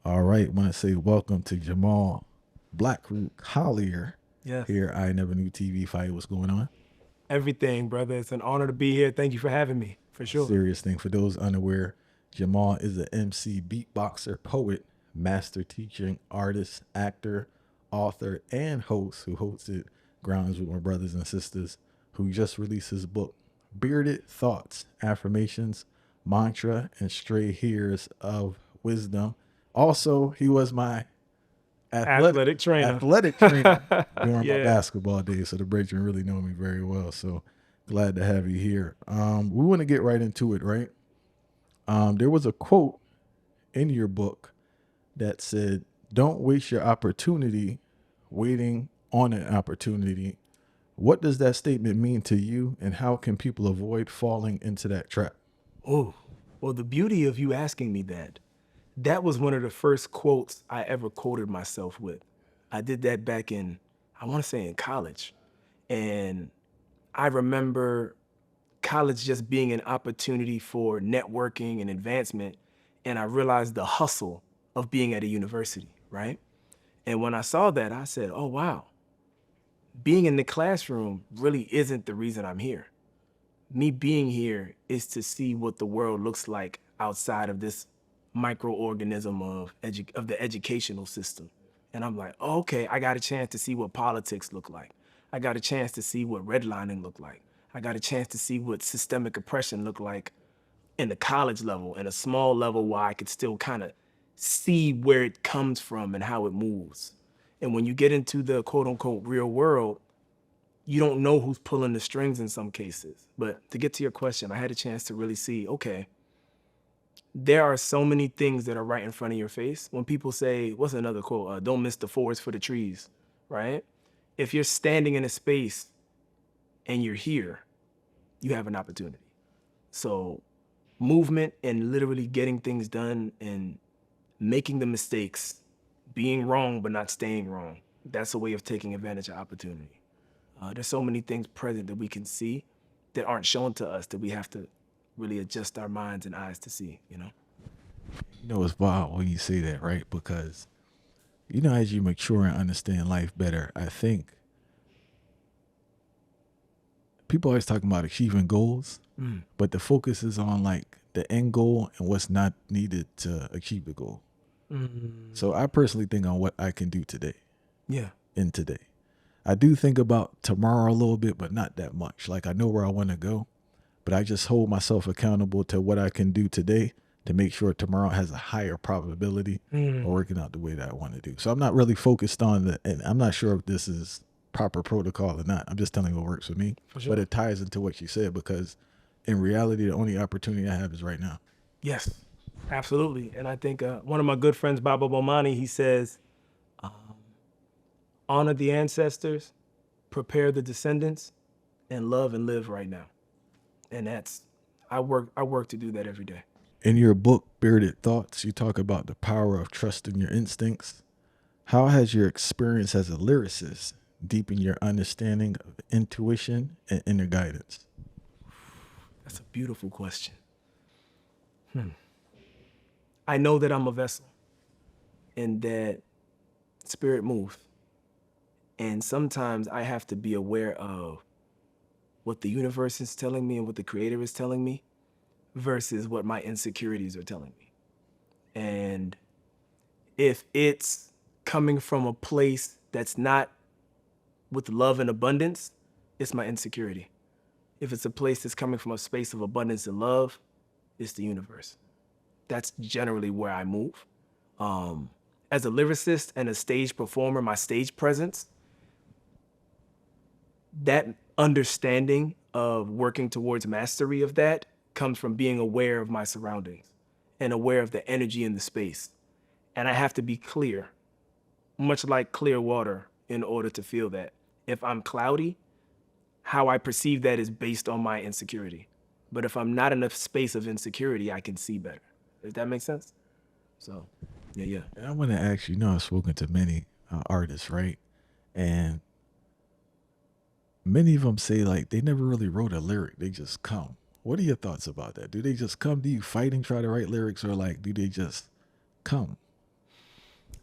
All right, want to say welcome to Jamaal Black Root Collier Yes. here. I never knew TV fight. What's going on? Everything, brother. It's an honor to be here. Thank you for having me, for sure. Serious thing for those unaware. Jamaal is an MC, beatboxer, poet, master teaching artist, actor, author, and host who hosted Grounds with My Brothers and Sisters, who just released his book, Bearded Thoughts, Affirmations, Mantra, and Stray Hairs of Wisdom. Also, he was my athletic Athletic trainer. athletic trainer during my Yeah. basketball days. So the brethren really know me very well. So glad to have you here. We want to get right into it, right? There was a quote in your book that said, "Don't waste your opportunity waiting on an opportunity." What does that statement mean to you, and how can people avoid falling into that trap? Oh, well, the beauty of you asking me that was one of the first quotes I ever quoted myself with. I did that back in, I want to say in college. And I remember college just being an opportunity for networking and advancement. And I realized the hustle of being at a university, right? And when I saw that, I said, oh, wow, being in the classroom really isn't the reason I'm here. Me being here is to see what the world looks like outside of this microorganism of the educational system. And I'm like, oh, okay, I got a chance to see what politics look like. I got a chance to see what redlining look like. I got a chance to see what systemic oppression look like in the college level, in a small level where I could still kind of see where it comes from and how it moves. And when you get into the quote unquote real world, you don't know who's pulling the strings in some cases. But to get to your question, I had a chance to really see, okay, there are so many things that are right in front of your face. When people say, what's another quote? Don't miss the forest for the trees, right? If you're standing in a space and you're here, you have an opportunity. So movement and literally getting things done and making the mistakes, being wrong but not staying wrong, that's a way of taking advantage of opportunity. There's so many things present that we can see that aren't shown to us that we have to really adjust our minds and eyes to see, you know? You know, it's wild when you say that, right? Because as you mature and understand life better, I think people always talking about achieving goals, but the focus is on like the end goal and what's not needed to achieve the goal. So I personally think on what I can do today, Yeah. in today. I do think about tomorrow a little bit, but not that much. Like I know where I want to go, but I just hold myself accountable to what I can do today to make sure tomorrow has a higher probability of working out the way that I want to do. So I'm not really focused on and I'm not sure if this is proper protocol or not. I'm just telling you what works for me. For sure. But it ties into what you said because in reality, the only opportunity I have is right now. Yes, absolutely. And I think one of my good friends, Baba Bomani, he says, honor the ancestors, prepare the descendants, and love and live right now. And I work to do that every day. In your book, Bearded Thoughts, you talk about the power of trusting your instincts. How has your experience as a lyricist deepened your understanding of intuition and inner guidance? That's a beautiful question. I know that I'm a vessel and that spirit moves. And sometimes I have to be aware of what the universe is telling me and what the creator is telling me versus what my insecurities are telling me. And if it's coming from a place that's not with love and abundance, it's my insecurity. If it's a place that's coming from a space of abundance and love, it's the universe. That's generally where I move. As a lyricist and a stage performer, my stage presence, that understanding of working towards mastery of that comes from being aware of my surroundings and aware of the energy in the space. And I have to be clear, much like clear water, in order to feel that. If I'm cloudy, how I perceive that is based on my insecurity. But if I'm not in a space of insecurity, I can see better. Does that make sense? So, yeah. And I want to ask you, I've spoken to many artists, right? And many of them say like they never really wrote a lyric, they just come. What are your thoughts about that? Do they just come? Do you fight and try to write lyrics, or like do they just come?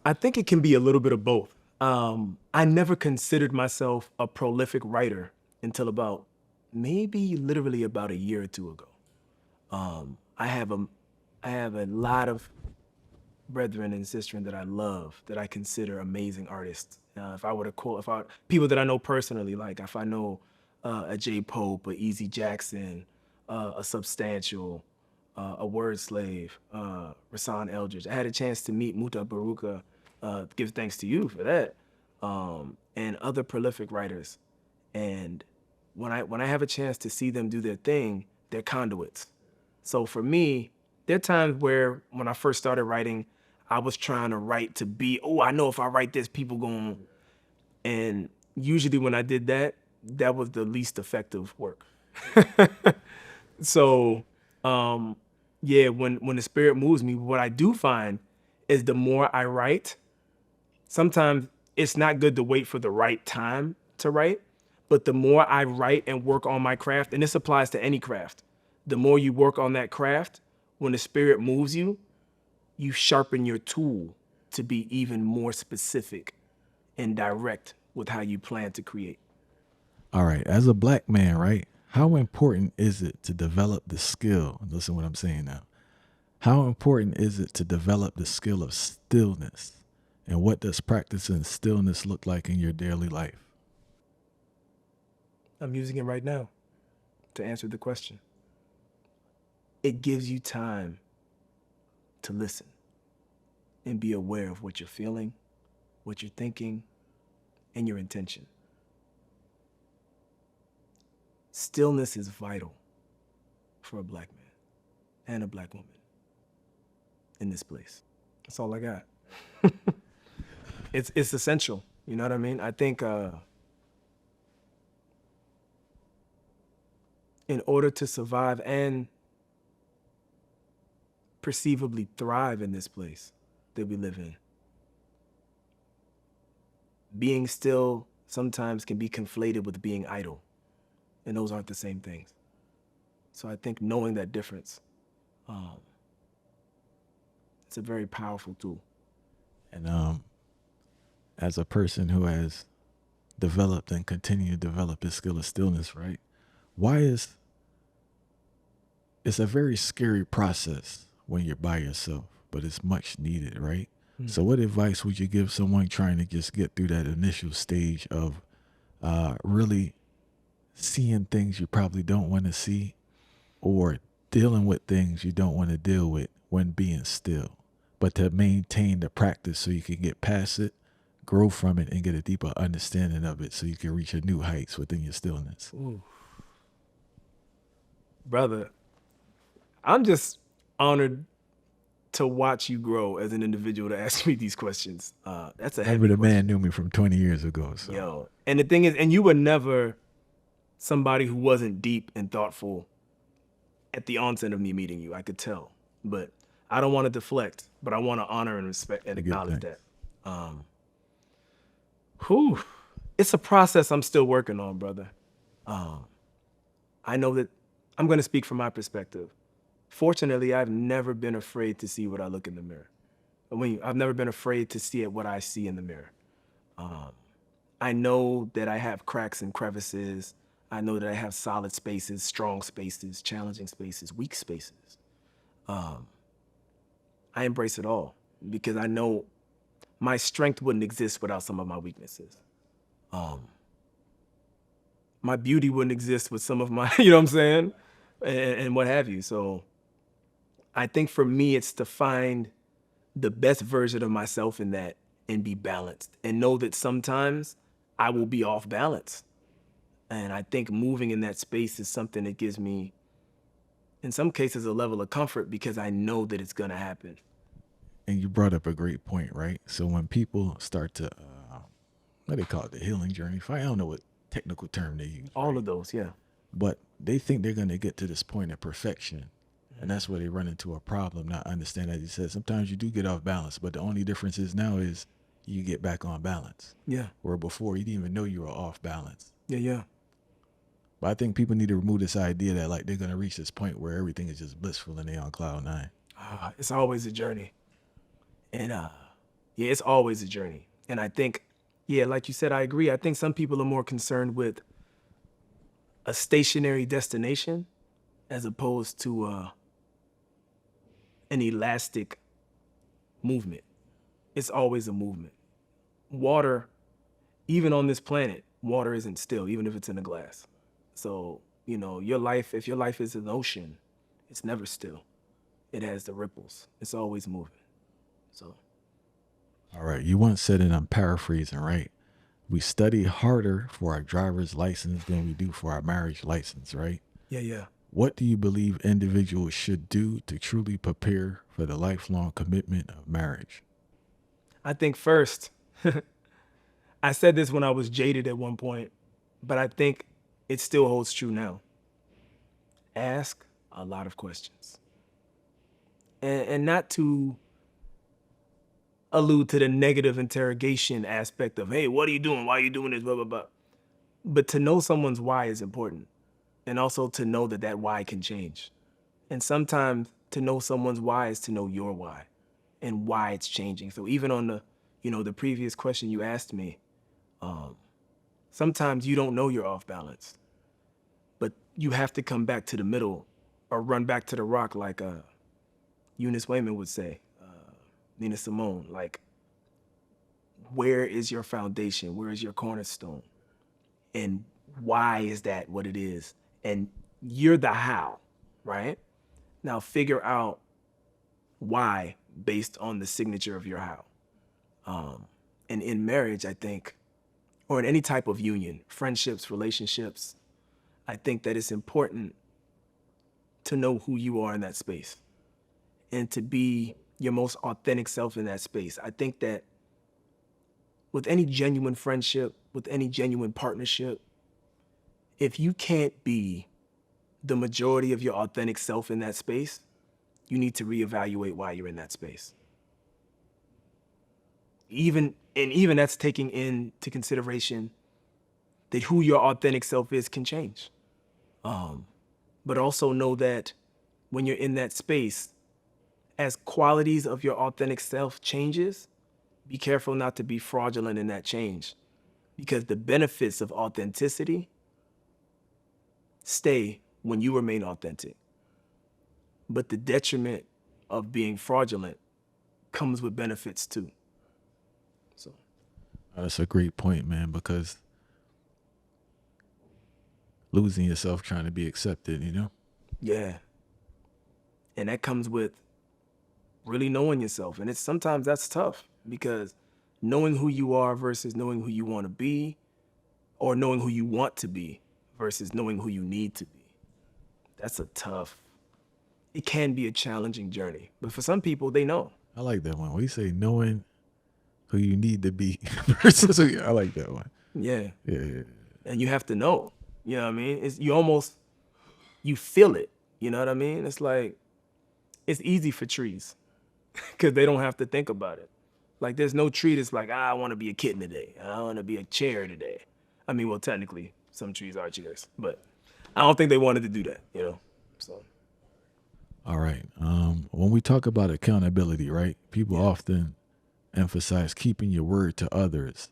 I think it can be a little bit of both. I never considered myself a prolific writer until about maybe literally about a year or two ago. I have a lot of brethren and sisters that I love, that I consider amazing artists. If I were to quote, people that I know personally, like if I know a J Pope, a Easy Jackson, a Substantial, a Word Slave, Rasan Eldridge. I had a chance to meet Muta Baruka, give thanks to you for that, and other prolific writers. And when I have a chance to see them do their thing, they're conduits. So for me, there are times where when I first started writing, I was trying to write to be, oh, I know if I write this, people going, and usually when I did that, that was the least effective work. So, yeah, when the spirit moves me, what I do find is the more I write, sometimes it's not good to wait for the right time to write, but the more I write and work on my craft, and this applies to any craft, the more you work on that craft, when the spirit moves you, you sharpen your tool to be even more specific and direct with how you plan to create. All right, as a black man, right? How important is it to develop the skill? Listen what I'm saying now. How important is it to develop the skill of stillness? And what does practicing stillness look like in your daily life? I'm using it right now to answer the question. It gives you time to listen and be aware of what you're feeling, what you're thinking, and your intention. Stillness is vital for a black man and a black woman in this place. That's all I got. It's essential. You know what I mean? I think in order to survive and perceivably thrive in this place that we live in, being still sometimes can be conflated with being idle, and those aren't the same things. So I think knowing that difference, it's a very powerful tool. And as a person who has developed and continue to develop his skill of stillness, right? Why is it's a very scary process when you're by yourself, but it's much needed, right? So what advice would you give someone trying to just get through that initial stage of really seeing things you probably don't want to see, or dealing with things you don't want to deal with when being still, but to maintain the practice so you can get past it, grow from it, and get a deeper understanding of it so you can reach a new heights within your stillness? Ooh. Brother, I'm just honored to watch you grow as an individual to ask me these questions. That's a heavy Remember, the question. man knew me from 20 years ago. So. Yo, and the thing is, and you were never somebody who wasn't deep and thoughtful at the onset of me meeting you. I could tell, but I don't want to deflect, but I want to honor and respect and acknowledge that. It's a process I'm still working on, brother. I know that I'm going to speak from my perspective. Fortunately, I've never been afraid to see what I look in the mirror. I've never been afraid to see what I see in the mirror. I know that I have cracks and crevices. I know that I have solid spaces, strong spaces, challenging spaces, weak spaces. I embrace it all because I know my strength wouldn't exist without some of my weaknesses. My beauty wouldn't exist with some of my, you know what I'm saying? And what have you. So I think for me, it's to find the best version of myself in that and be balanced and know that sometimes I will be off balance. And I think moving in that space is something that gives me, in some cases, a level of comfort because I know that it's going to happen. And you brought up a great point, right? So when people start to, what they call it, the healing journey, I don't know what technical term they use. All of those, yeah. But they think they're going to get to this point of perfection. And that's where they run into a problem, not understand, as you said, sometimes you do get off balance, but the only difference is now is you get back on balance. Yeah. Where before you didn't even know you were off balance. Yeah. But I think people need to remove this idea that like they're going to reach this point where everything is just blissful and they're on cloud nine. It's always a journey. And Yeah, it's always a journey. And I think, yeah, like you said, I agree. I think some people are more concerned with a stationary destination as opposed to an elastic movement. It's always a movement. Water, even on this planet, water isn't still, even if it's in a glass. So, you know, your life, if your life is an ocean, it's never still. It has the ripples. It's always moving. So, All right. You once said, and I'm paraphrasing, right? We study harder for our driver's license than we do for our marriage license, right? yeah. What do you believe individuals should do to truly prepare for the lifelong commitment of marriage? I think first, I said this when I was jaded at one point, but I think it still holds true now. Ask a lot of questions. And not to allude to the negative interrogation aspect of, hey, what are you doing? Why are you doing this? Blah, blah, blah. But to know someone's why is important. And also to know that that why can change. And sometimes to know someone's why is to know your why and why it's changing. So even on the, you know, the previous question you asked me, sometimes you don't know you're off balance, but you have to come back to the middle or run back to the rock like Eunice Wayman would say, Nina Simone, like, where is your foundation? Where is your cornerstone? And why is that what it is? And you're the how, right? Now figure out why based on the signature of your how. And in marriage, I think, or in any type of union, friendships, relationships, I think that it's important to know who you are in that space and to be your most authentic self in that space. I think that with any genuine friendship, with any genuine partnership, if you can't be the majority of your authentic self in that space, you need to reevaluate why you're in that space. Even that's taking into consideration that who your authentic self is can change. But also know that when you're in that space, as qualities of your authentic self changes, be careful not to be fraudulent in that change, because the benefits of authenticity stay when you remain authentic. But the detriment of being fraudulent comes with benefits too. So That's a great point, man, because losing yourself trying to be accepted, you know? yeah. And that comes with really knowing yourself. And it's sometimes that's tough because knowing who you are versus knowing who you want to be, or knowing who you want to be versus knowing who you need to be. That's it can be a challenging journey. But for some people, they know. I like that one. We say knowing who you need to be versus who I like that one. Yeah. Yeah. And you have to know. You know what I mean? You feel it. You know what I mean? It's like, it's easy for trees because they don't have to think about it. Like, there's no tree that's like, I want to be a kitten today. I want to be a chair today. I mean, well, technically, some trees are chairs, but I don't think they wanted to do that, you know? So, All right. When we talk about accountability, right? People often emphasize keeping your word to others,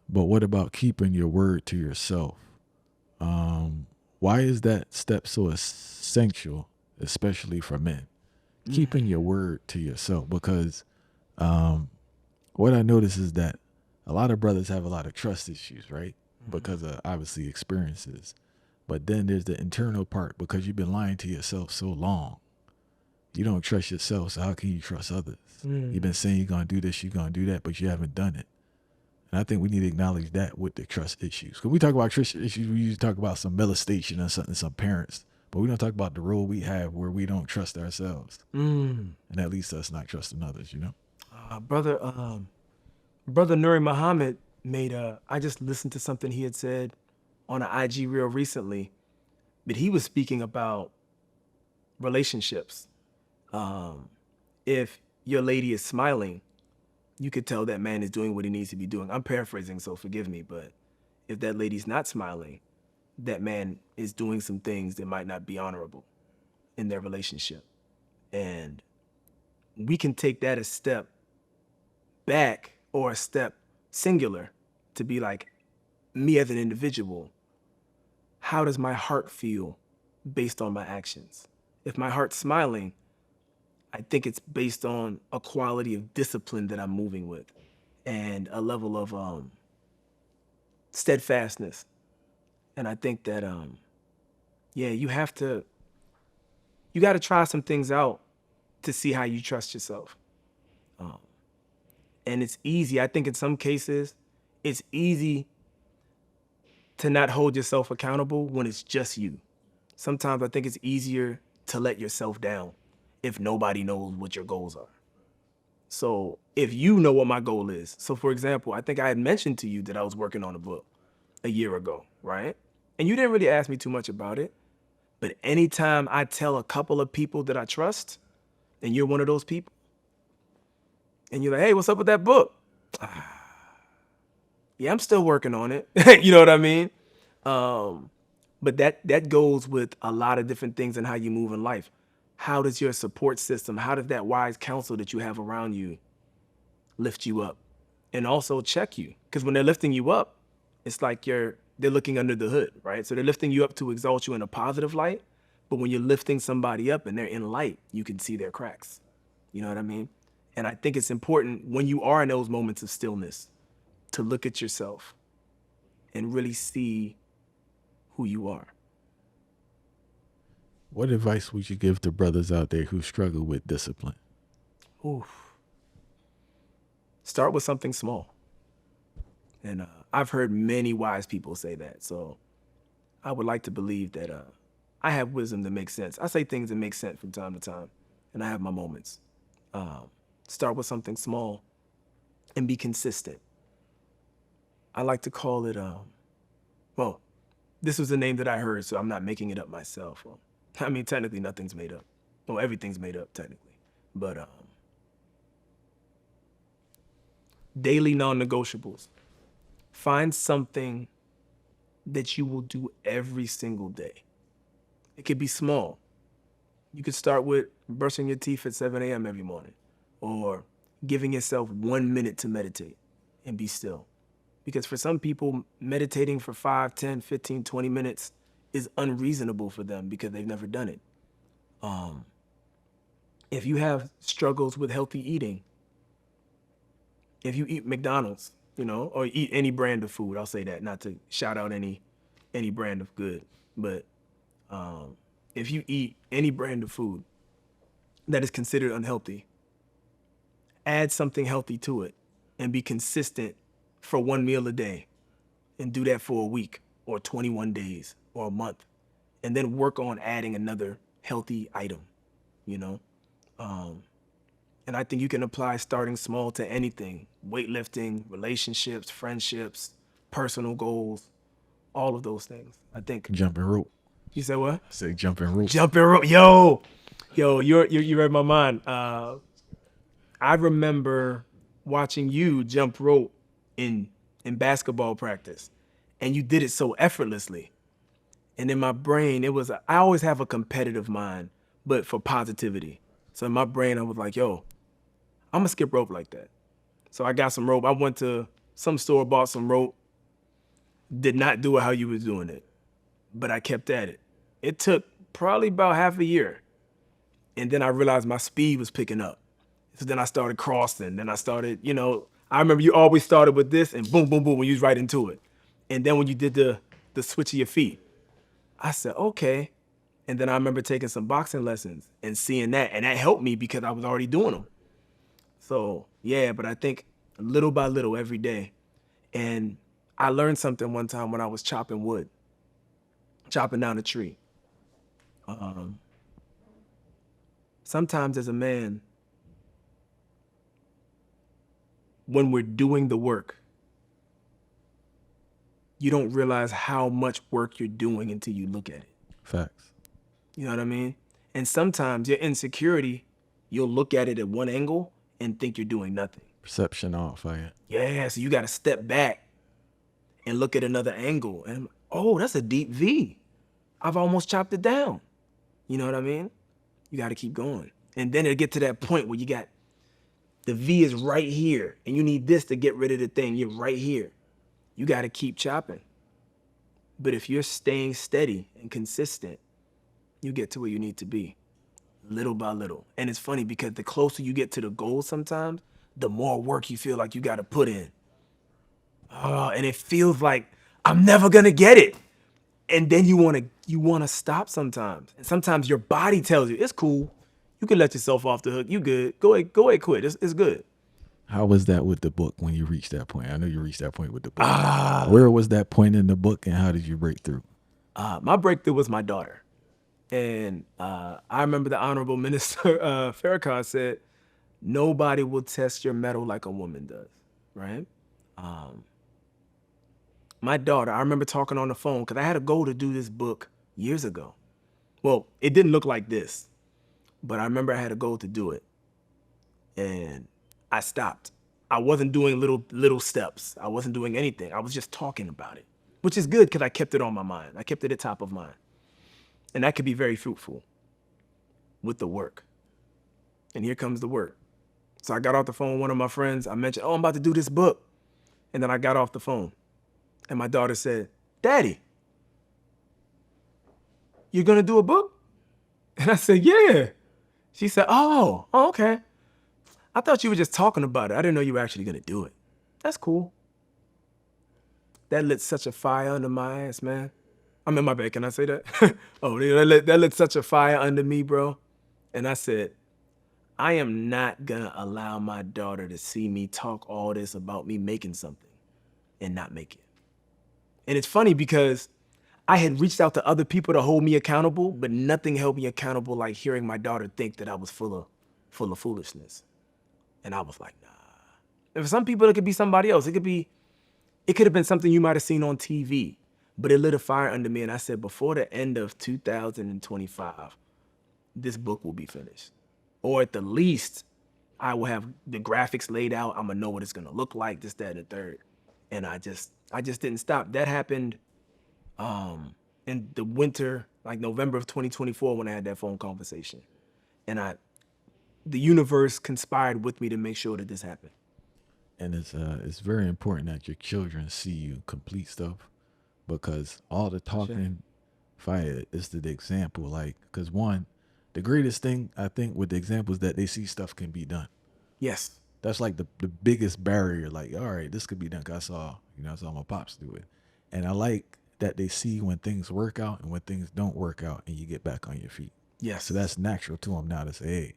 but what about keeping your word to yourself? Why is that step so essential, especially for men? Keeping your word to yourself, because what I notice is that a lot of brothers have a lot of trust issues, right? Because of obviously experiences. But then there's the internal part, because you've been lying to yourself so long. You don't trust yourself, so how can you trust others? You've been saying you're going to do this, you're going to do that, but you haven't done it. And I think we need to acknowledge that with the trust issues. Because we talk about trust issues, we usually talk about some molestation or something, some parents. But we don't talk about the role we have where we don't trust ourselves. And that leads to us not trusting others, you know? brother Nuri Muhammad I just listened to something he had said on an IG reel recently, but he was speaking about relationships. If your lady is smiling, you could tell that man is doing what he needs to be doing. I'm paraphrasing, so forgive me, but if that lady's not smiling, that man is doing some things that might not be honorable in their relationship. And we can take that a step back or a step singular to be like, me as an individual, how does my heart feel based on my actions? If my heart's smiling, I think it's based on a quality of discipline that I'm moving with and a level of steadfastness. And I think that, yeah, you got to try some things out to see how you trust yourself. And it's easy. I think in some cases, it's easy to not hold yourself accountable when it's just you. Sometimes I think it's easier to let yourself down if nobody knows what your goals are. So if you know what my goal is, so for example, I think I had mentioned to you that I was working on a book a year ago, right? And you didn't really ask me too much about it. But anytime I tell a couple of people that I trust, and you're one of those people, and you're like, hey, what's up with that book? Yeah, I'm still working on it. You know what I mean? But that goes with a lot of different things in how you move in life. How does your support system, how does that wise counsel that you have around you lift you up? And also check you. Because when they're lifting you up, it's like they're looking under the hood, right? So they're lifting you up to exalt you in a positive light. But when you're lifting somebody up and they're in light, you can see their cracks. You know what I mean? And I think it's important when you are in those moments of stillness to look at yourself and really see who you are. What advice would you give to brothers out there who struggle with discipline? Oof. Start with something small. And I've heard many wise people say that. So I would like to believe that I have wisdom that makes sense. I say things that make sense from time to time, and I have my moments. Start with something small and be consistent. I like to call it, well, this was a name that I heard, so I'm not making it up myself. Well, I mean, technically nothing's made up. Well, everything's made up technically, but daily non-negotiables. Find something that you will do every single day. It could be small. You could start with brushing your teeth at 7 a.m. every morning, or giving yourself 1 minute to meditate and be still. Because for some people, meditating for 5, 10, 15, 20 minutes is unreasonable for them because they've never done it. If you have struggles with healthy eating, if you eat McDonald's, or eat any brand of food, I'll say that, not to shout out any brand of good, but if you eat any brand of food that is considered unhealthy, add something healthy to it and be consistent for 1 meal a day, and do that for a week or 21 days or a month, and then work on adding another healthy item, and I think you can apply starting small to anything: weightlifting, relationships, friendships, personal goals, all of those things. I think. Jumping rope. You said what? I said jumping rope. Jumping rope. Yo, you read my mind. I remember watching you jump rope in basketball practice, and you did it so effortlessly. And in my brain, I always have a competitive mind, but for positivity. So in my brain, I was like, yo, I'm gonna skip rope like that. So I got some rope. I went to some store, bought some rope, did not do it how you was doing it, but I kept at it. It took probably about half a year. And then I realized my speed was picking up. So then I started crossing. Then I started, I remember you always started with this and boom, boom, boom, when you was right into it. And then when you did the switch of your feet, I said, okay. And then I remember taking some boxing lessons and seeing that. And that helped me because I was already doing them. So yeah, but I think little by little every day. And I learned something one time when I was chopping wood, chopping down a tree. Sometimes as a man, when we're doing the work, you don't realize how much work you're doing until you look at it. Facts. You know what I mean? And sometimes your insecurity, you'll look at it at one angle and think you're doing nothing. Perception off, fire. Yeah, so you got to step back and look at another angle. And oh, that's a deep V. I've almost chopped it down. You know what I mean? You got to keep going. And then it'll get to that point where you got The V is right here, and you need this to get rid of the thing. You're right here. You got to keep chopping. But if you're staying steady and consistent, you get to where you need to be, little by little. And it's funny because the closer you get to the goal sometimes, the more work you feel like you got to put in. And it feels like I'm never gonna get it. And then you wanna stop sometimes. And sometimes your body tells you, it's cool. You can let yourself off the hook. You good. Go ahead, quit. It's good. How was that with the book when you reached that point? I know you reached that point with the book. Where was that point in the book, and how did you break through? My breakthrough was my daughter. And I remember the Honorable Minister Farrakhan said, nobody will test your metal like a woman does, right? My daughter, I remember talking on the phone because I had a goal to do this book years ago. Well, it didn't look like this, but I remember I had a goal to do it. And I stopped. I wasn't doing little steps. I wasn't doing anything. I was just talking about it, which is good because I kept it on my mind. I kept it at top of mind. And that could be very fruitful with the work. And here comes the work. So I got off the phone with one of my friends. I mentioned, I'm about to do this book. And then I got off the phone. And my daughter said, Daddy, you're going to do a book? And I said, yeah. She said, oh, okay. I thought you were just talking about it. I didn't know you were actually going to do it. That's cool. That lit such a fire under my ass, man. I'm in my bed. Can I say that? Oh, that lit such a fire under me, bro. And I said, I am not going to allow my daughter to see me talk all this about me making something and not make it. And it's funny because I had reached out to other people to hold me accountable, but nothing held me accountable like hearing my daughter think that I was full of foolishness. And I was like, nah. And for some people, it could be somebody else. It could have been something you might have seen on TV, but it lit a fire under me. And I said, before the end of 2025, this book will be finished. Or at the least, I will have the graphics laid out. I'm gonna know what it's gonna look like, this, that, and the third. And I just didn't stop. That happened in the winter, like November of 2024, when I had that phone conversation. And the universe conspired with me to make sure that this happened. And it's very important that your children see you complete stuff, because all the talking, fire is the example. Like, because one, the greatest thing I think with the example is that they see stuff can be done. Yes. That's like the biggest barrier. Like, all right, this could be done. 'Cause I saw my pops do it. And I like that they see when things work out and when things don't work out and you get back on your feet. Yes. So that's natural to them now to say, hey,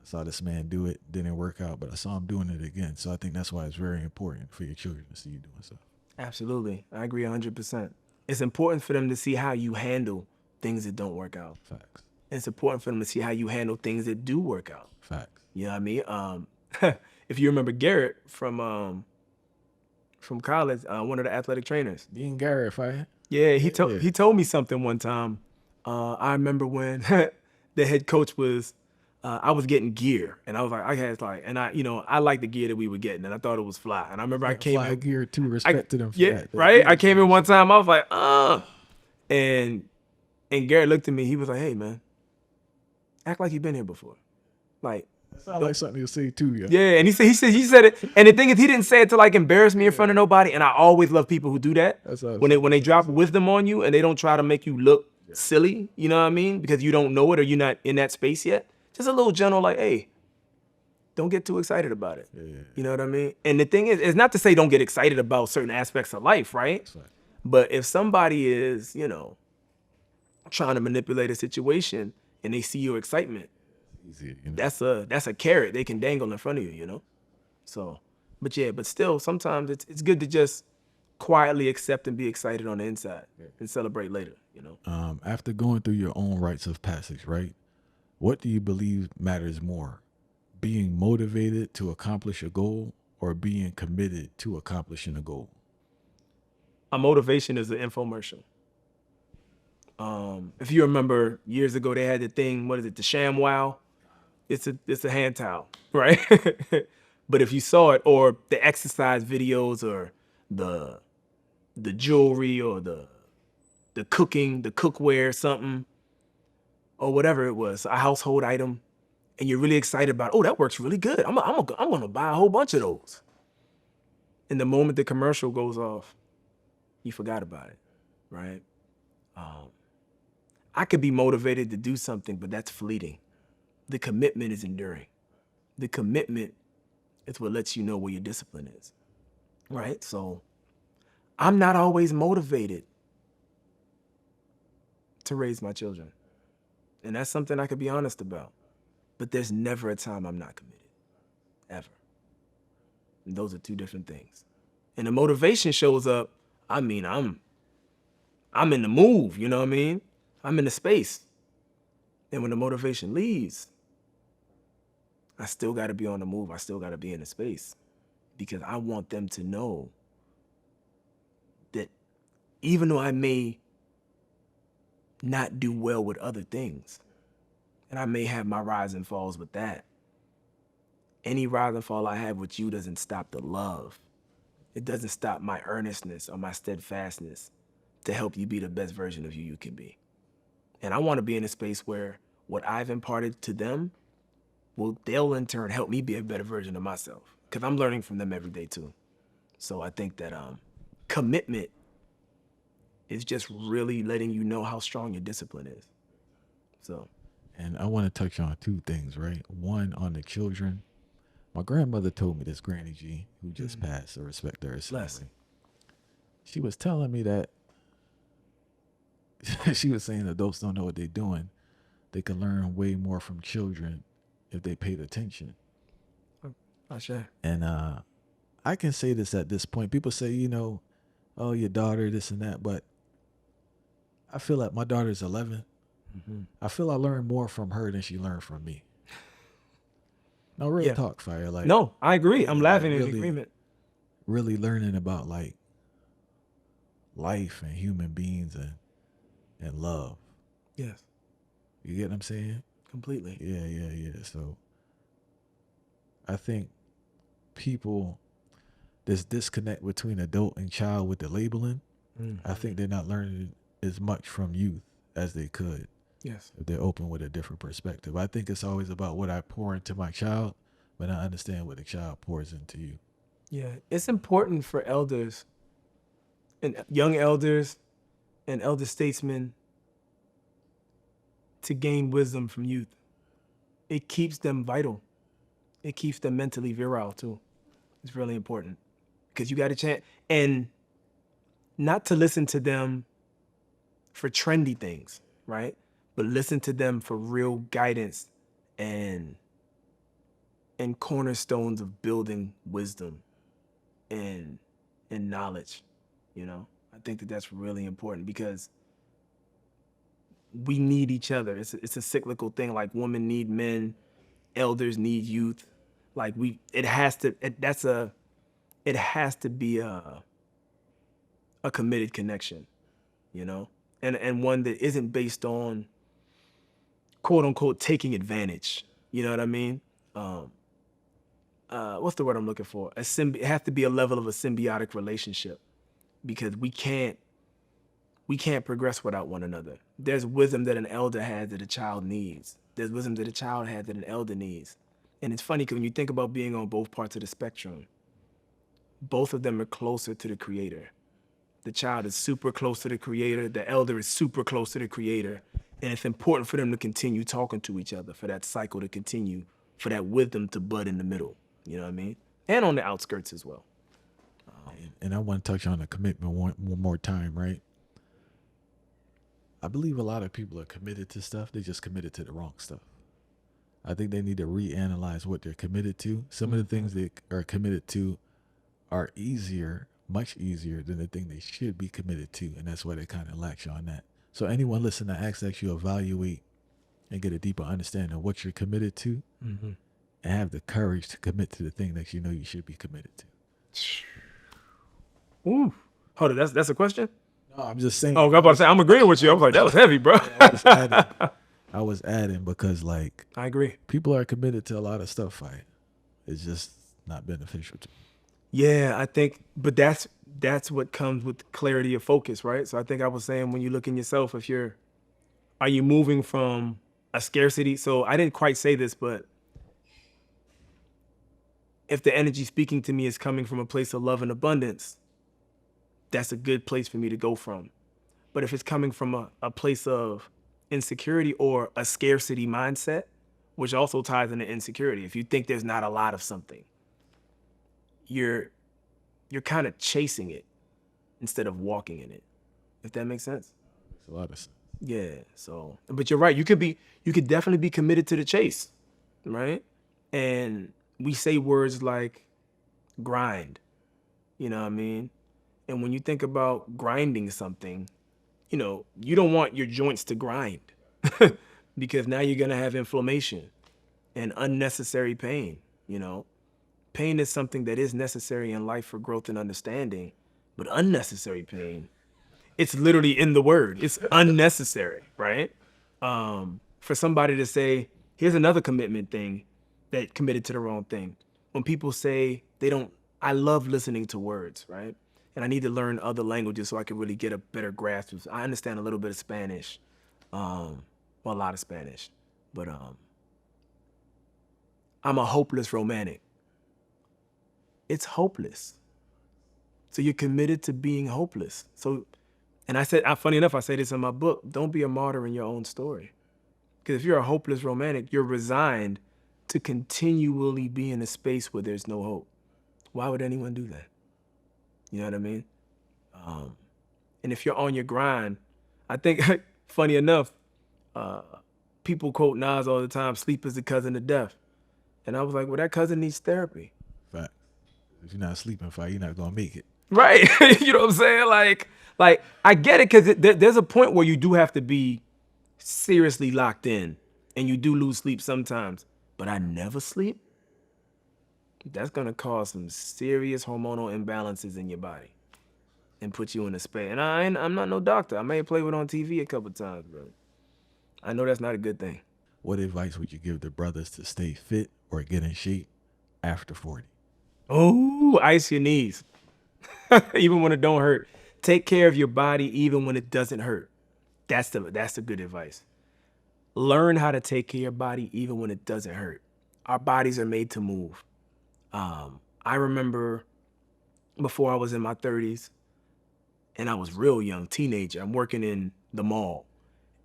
I saw this man do it, didn't work out, but I saw him doing it again. So I think that's why it's very important for your children to see you doing stuff. Absolutely. I agree 100%. It's important for them to see how you handle things that don't work out. Facts. It's important for them to see how you handle things that do work out. Facts. You know what I mean? If you remember Garrett from college, one of the athletic trainers. Dean Garrett, fire. Yeah, he told me something one time. I remember when the head coach was, I was getting gear, and I was like, I like the gear that we were getting, and I thought it was fly. And I remember I came in gear too. Respect to them for that. Right. I came in one time. I was like, and Garrett looked at me. He was like, hey man, act like you've been here before. Like, sounds like something you'll say too, yeah. Yeah, and he said it. And the thing is, he didn't say it to like embarrass me in front of nobody. And I always love people who do that. When they drop wisdom on you and they don't try to make you look silly, you know what I mean? Because you don't know it or you're not in that space yet. Just a little gentle, like, hey, don't get too excited about it. Yeah. You know what I mean? And the thing is, it's not to say don't get excited about certain aspects of life, right? But if somebody is, trying to manipulate a situation and they see your excitement, easier, that's a carrot they can dangle in front of you, So, but still, sometimes it's good to just quietly accept and be excited on the inside and celebrate later, After going through your own rites of passage, right? What do you believe matters more? Being motivated to accomplish a goal or being committed to accomplishing a goal? A motivation is an infomercial. If you remember years ago, they had the thing, what is it, the ShamWow? It's a hand towel, right? But if you saw it, or the exercise videos, or the jewelry, or the cooking, the cookware, something, or whatever it was, a household item, and you're really excited about, oh, that works really good. I'm gonna buy a whole bunch of those. And the moment the commercial goes off, you forgot about it, right? I could be motivated to do something, but that's fleeting. The commitment is enduring. The commitment is what lets you know where your discipline is, right? So I'm not always motivated to raise my children. And that's something I could be honest about. But there's never a time I'm not committed, ever. And those are two different things. And the motivation shows up, I mean, I'm in the move, you know what I mean? I'm in the space. And when the motivation leaves, I still got to be on the move. I still got to be in the space because I want them to know that even though I may not do well with other things, and I may have my rise and falls with that, any rise and fall I have with you doesn't stop the love. It doesn't stop my earnestness or my steadfastness to help you be the best version of you can be. And I want to be in a space where what I've imparted to them, well, they'll in turn help me be a better version of myself because I'm learning from them every day too. So I think that commitment is just really letting you know how strong your discipline is. So. And I want to touch on two things, right? One, on the children. My grandmother told me this, Granny G, who just passed, so respect her. Bless. She was telling me that she was saying adults don't know what they're doing. They can learn way more from children if they paid attention. I sure. And I can say this at this point. People say, you know, oh, your daughter, this and that. But I feel like my daughter's 11. Mm-hmm. I feel I learned more from her than she learned from me. No, real talk, Fire. Like, no, I agree. I'm laughing in agreement. Really learning about like life and human beings and love. Yes. You get what I'm saying? Completely. Yeah. So I think people, this disconnect between adult and child with the labeling, I think they're not learning as much from youth as they could. Yes. If they're open with a different perspective. I think it's always about what I pour into my child, but I understand what the child pours into you. Yeah. It's important for elders and young elders and elder statesmen to gain wisdom from youth. It keeps them vital. It keeps them mentally virile too. It's really important because you got a chance, and not to listen to them for trendy things, right? But listen to them for real guidance and cornerstones of building wisdom and knowledge. You know, I think that that's really important because we need each other. It's a cyclical thing. Like women need men, elders need youth. Like it has to be a committed connection, you know, and one that isn't based on quote unquote taking advantage. You know what I mean? What's the word I'm looking for? It has to be a level of a symbiotic relationship because we can't progress without one another. There's wisdom that an elder has that a child needs. There's wisdom that a child has that an elder needs. And it's funny because when you think about being on both parts of the spectrum, both of them are closer to the creator. The child is super close to the creator. The elder is super close to the creator. And it's important for them to continue talking to each other, for that cycle to continue, for that wisdom to bud in the middle. You know what I mean? And on the outskirts as well. And I want to touch on the commitment one more time, right? I believe a lot of people are committed to stuff. They just committed to the wrong stuff. I think they need to reanalyze what they're committed to. Some of the things they are committed to are easier, much easier than the thing they should be committed to. And that's why they kind of latch on that. So anyone listening, I ask that you evaluate and get a deeper understanding of what you're committed to and have the courage to commit to the thing that you know you should be committed to. Ooh. Hold on, that's a question? No, I'm just saying. Oh, I was about to say, I'm agreeing with you. I was like, that was heavy, bro. I was adding because, like, I agree. People are committed to a lot of stuff, right? It's just not beneficial to them. Yeah, I think, but that's what comes with clarity of focus, right? So I think I was saying when you look in yourself, are you moving from a scarcity. So I didn't quite say this, but if the energy speaking to me is coming from a place of love and abundance, that's a good place for me to go from. But if it's coming from a place of insecurity or a scarcity mindset, which also ties into insecurity, if you think there's not a lot of something, you're kind of chasing it instead of walking in it, if that makes sense. Makes a lot of sense. Yeah. So, but you're right. You could definitely be committed to the chase, right? And we say words like grind, you know what I mean? And when you think about grinding something, you know, you don't want your joints to grind because now you're going to have inflammation and unnecessary pain, you know? Pain is something that is necessary in life for growth and understanding, but unnecessary pain, it's literally in the word. It's unnecessary, right? For somebody to say, here's another commitment thing that committed to the wrong thing. When people say they don't, I love listening to words, right? And I need to learn other languages so I can really get a better grasp. I understand a little bit of Spanish, well, a lot of Spanish, but I'm a hopeless romantic. It's hopeless. So you're committed to being hopeless. So, and I said, funny enough, I say this in my book, don't be a martyr in your own story. Because if you're a hopeless romantic, you're resigned to continually be in a space where there's no hope. Why would anyone do that? You know what I mean? And if you're on your grind, I think, funny enough, people quote Nas all the time, sleep is the cousin of death. And I was like, well, that cousin needs therapy. Fact. If you're not sleeping fire, you're not gonna make it. Right. You know what I'm saying? Like I get it, because there's a point where you do have to be seriously locked in and you do lose sleep sometimes, but I never sleep. That's going to cause some serious hormonal imbalances in your body and put you in a space. And I'm not no doctor. I may play with on TV a couple times, bro. I know that's not a good thing. What advice would you give the brothers to stay fit or get in shape after 40? Oh, ice your knees. Even when it don't hurt. Take care of your body even when it doesn't hurt. That's the good advice. Learn how to take care of your body even when it doesn't hurt. Our bodies are made to move. I remember before I was in my 30s and I was real young, teenager, I'm working in the mall.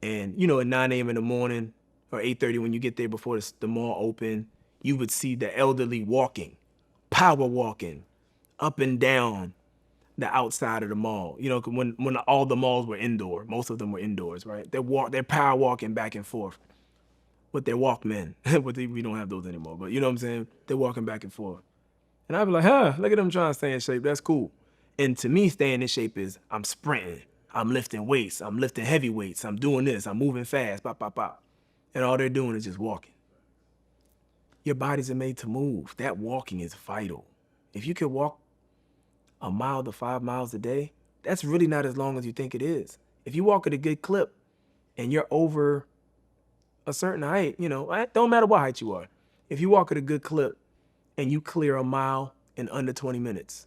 And, you know, at 9 a.m. in the morning or 8:30 when you get there before the mall open, you would see the elderly walking, power walking up and down the outside of the mall. You know, when all the malls were indoor, most of them were indoors, right? They're power walking back and forth with their Walkmen. We don't have those anymore, but you know what I'm saying? They're walking back and forth. And I'd be like, look at them trying to stay in shape. That's cool. And to me, staying in shape is I'm sprinting, I'm lifting weights, I'm lifting heavy weights, I'm doing this, I'm moving fast, pop, pop, pop. And all they're doing is just walking. Your bodies are made to move. That walking is vital. If you could walk a mile to 5 miles a day, that's really not as long as you think it is. If you walk at a good clip and you're over a certain height, you know, it don't matter what height you are. If you walk at a good clip and you clear a mile in under 20 minutes,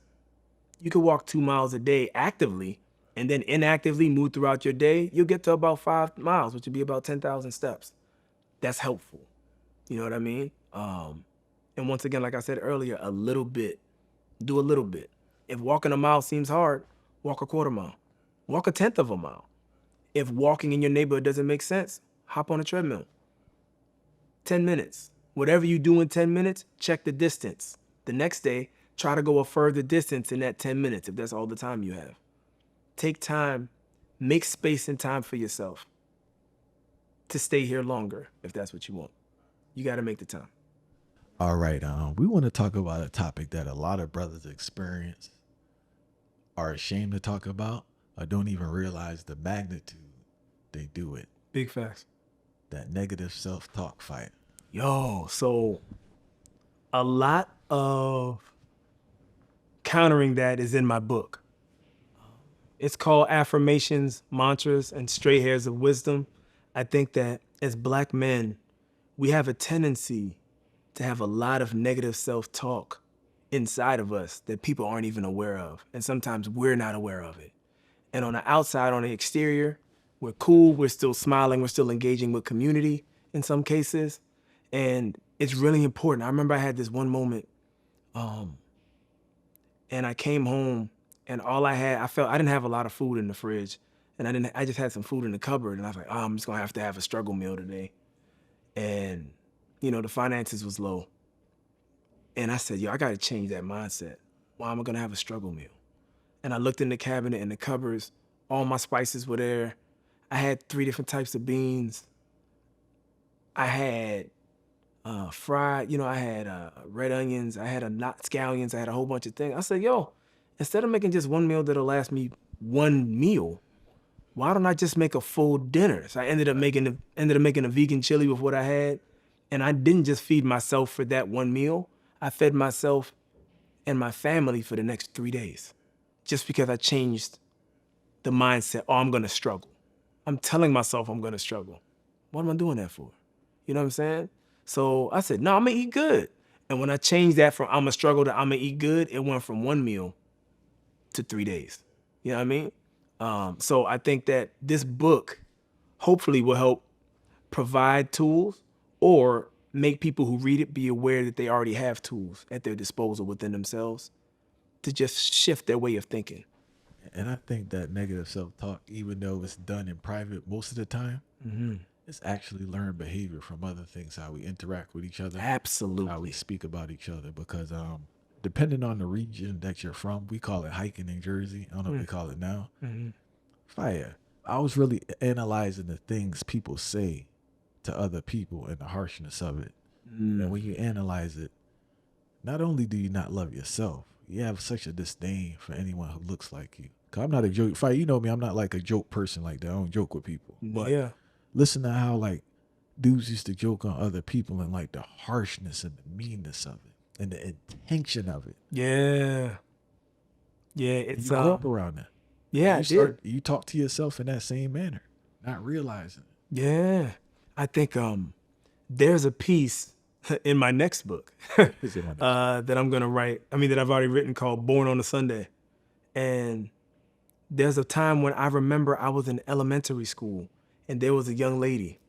you could walk 2 miles a day actively and then inactively move throughout your day. You'll get to about 5 miles, which would be about 10,000 steps. That's helpful. You know what I mean? And once again, like I said earlier, a little bit. Do a little bit. If walking a mile seems hard, walk a quarter mile. Walk a tenth of a mile. If walking in your neighborhood doesn't make sense, hop on a treadmill. 10 minutes. Whatever you do in 10 minutes, check the distance. The next day, try to go a further distance in that 10 minutes if that's all the time you have. Take time, make space and time for yourself to stay here longer if that's what you want. You got to make the time. All right, we want to talk about a topic that a lot of brothers experience, are ashamed to talk about, or don't even realize the magnitude they do it. Big facts. That negative self-talk fight. Yo, so a lot of countering that is in my book. It's called Affirmations, Mantras, and Stray Hairs of Wisdom. I think that as Black men, we have a tendency to have a lot of negative self-talk inside of us that people aren't even aware of. And sometimes we're not aware of it. And on the outside, on the exterior, we're cool, we're still smiling, we're still engaging with community. in some cases. And it's really important. I remember I had this one moment, and I came home and all I had, I didn't have a lot of food in the fridge, and I just had some food in the cupboard, and I was like, oh, I'm just gonna have to have a struggle meal today. And, the finances was low. And I said, yo, I gotta change that mindset. Why am I gonna have a struggle meal? And I looked in the cabinet and the cupboards, all my spices were there. I had 3 different types of beans. I had fried, I had red onions, I had scallions, I had a whole bunch of things. I said, yo, instead of making just one meal that'll last me one meal, why don't I just make a full dinner? So I ended up making a vegan chili with what I had. And I didn't just feed myself for that one meal. I fed myself and my family for the next 3 days. Just because I changed the mindset, oh, I'm gonna struggle. I'm telling myself I'm gonna struggle. What am I doing that for? You know what I'm saying? So I said, no, I'm gonna eat good. And when I changed that from I'm gonna struggle to I'm gonna eat good, it went from one meal to 3 days. You know what I mean? So I think that this book hopefully will help provide tools or make people who read it be aware that they already have tools at their disposal within themselves to just shift their way of thinking. And I think that negative self-talk, even though it's done in private most of the time, it's actually learned behavior from other things, how we interact with each other, Absolutely. how we speak about each other. Because depending on the region that you're from, we call it hiking in Jersey. I don't know if they call it now. Fire. I was really analyzing the things people say to other people and the harshness of it. And when you analyze it, not only do you not love yourself, you have such a disdain for anyone who looks like you. Cause I'm not a joke. Fire, you know me, I'm not like a joke person like that. I don't joke with people. But Yeah. listen to how like dudes used to joke on other people and like the harshness and the meanness of it and the intention of it. Yeah. Yeah. And It's you grow up around that. yeah, You talk to yourself in that same manner, not realizing it. Yeah. I think there's a piece in my next book Is it one of that I'm gonna write. That I've already written called Born on a Sunday. And there's a time when I remember I was in elementary school and there was a young lady.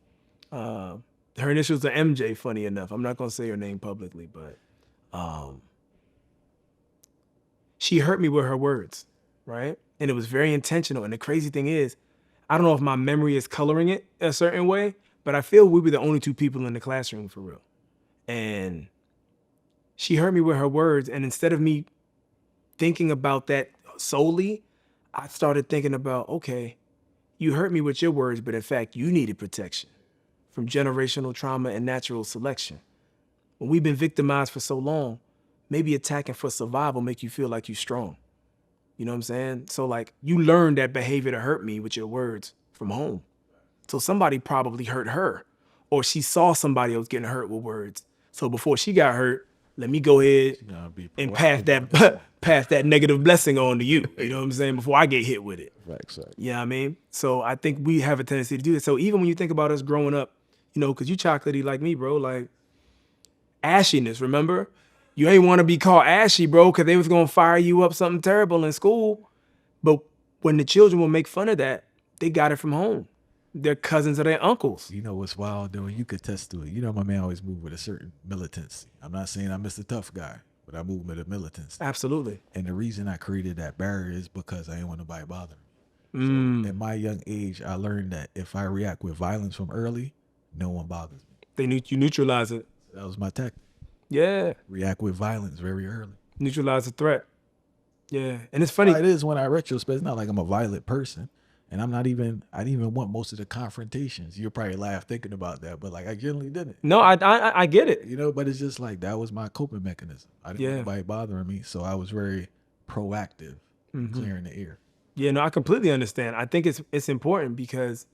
Her initials are MJ, funny enough. I'm not gonna say her name publicly, but she hurt me with her words, right? And it was very intentional. And the crazy thing is, I don't know if my memory is coloring it a certain way, but I feel we were the only 2 people in the classroom for real. And she hurt me with her words. And instead of me thinking about that solely, I started thinking about, okay, you hurt me with your words, but in fact, you needed protection from generational trauma and natural selection. When we've been victimized for so long, maybe attacking for survival make you feel like you're strong. You know what I'm saying? So like you learned that behavior to hurt me with your words from home. So somebody probably hurt her, or she saw somebody else getting hurt with words. So before she got hurt, let me go ahead and pass that negative blessing on to you. You know what I'm saying? Before I get hit with it. Right. You know what I mean? So I think we have a tendency to do this. So even when you think about us growing up, because you chocolatey like me, bro, like ashiness, remember? You ain't want to be called ashy, bro, because they was going to fire you up something terrible in school. But when the children will make fun of that, they got it from home. They're cousins or their uncles. You know what's wild though? You could test to it. You know my man always moved with a certain militancy. I'm not saying I'm Mr. Tough Guy, but I move with a militancy. Absolutely. And the reason I created that barrier is because I didn't want nobody bothering me. So at my young age, I learned that if I react with violence from early, no one bothers me. You neutralize it. That was my tactic. Yeah. React with violence very early. Neutralize the threat. Yeah. And it's funny. It is when I retrospect. It's not like I'm a violent person. And I didn't even want most of the confrontations. You'll probably laugh thinking about that, but like I generally didn't. No, I get it. But it's just like that was my coping mechanism. I didn't want anybody bothering me, so I was very proactive in clearing the air. Yeah, no, I completely understand. I think it's important because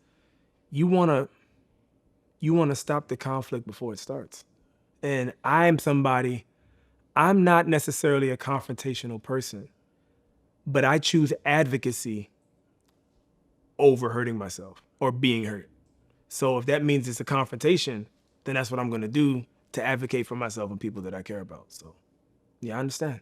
you wanna stop the conflict before it starts. And I'm not necessarily a confrontational person, but I choose advocacy over hurting myself or being hurt. So if that means it's a confrontation, then that's what I'm gonna do to advocate for myself and people that I care about. So yeah, I understand.